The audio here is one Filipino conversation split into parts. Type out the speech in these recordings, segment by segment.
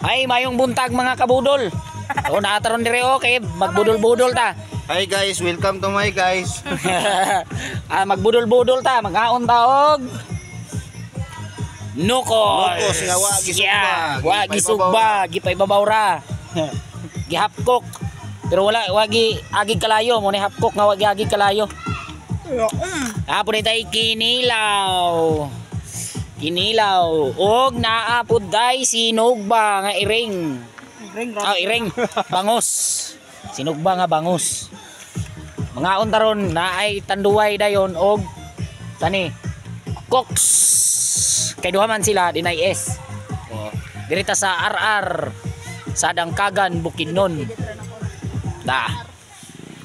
Ay, mayong buntag mga kabudol. O naataron dire okay, magbudol-budol ta. Hi guys, welcome to my guys. Magbudol-budol ta, maghaon ta og nukos. Nukos nga wa gisugba. Wa gisugba, gipay babawra. Gihapkok. Pero wala wagi agi kalayo mo ni hapkok nga wagi agi kalayo. Apod tay kinilaw. Kinilaw og naapod day sinugba nga iring. Iring bangos. Sinugba nga bangos. Mga untaron na ay tanduway dayon og tani cooks. Kay duha man sila dinay S. Dirita sa RR sa Dangkagan Bukidnon. Da.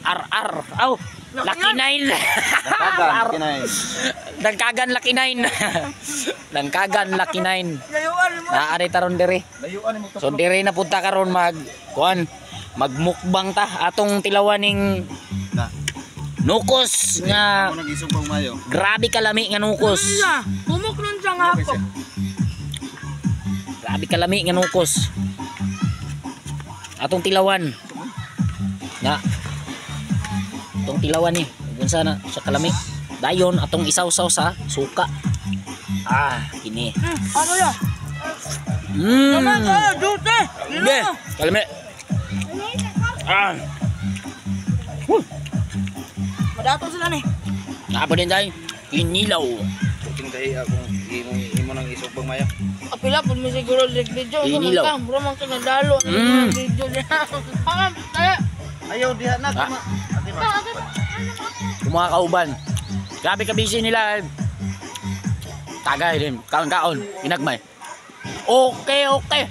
RR. Aw, Lucky 9. Dangkagan Lucky 9. Dangkagan Lucky 9. Naari taron diri. So diri na punta karon magmukbang ta atong tilawaning nukos nga grabe kalami nga nukos. Bumok nun siya nga hapok. Grabe kalami nga nukos. Atong tilawan. Na. Atong tilawan ni. Unsa na sa kalami. Dayon atong isawsaw sa suka. Kini. Ano ya? Naman ka, dute. Be, kalami. Madato sila ni. Apa din day? Kinilaw. Kuting tayo akong imo nang isugbang mayo. Apila pud mi siguro video. Inilaw. Bro man ka nadalo. Video niya. Ayaw diha na. Mga kauban. Grabe ka busy nila. Tagay din. Kaon-kaon. Inagmay. Okay. Okay.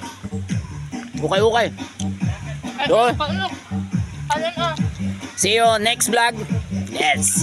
Doon. See you next vlog. Yes.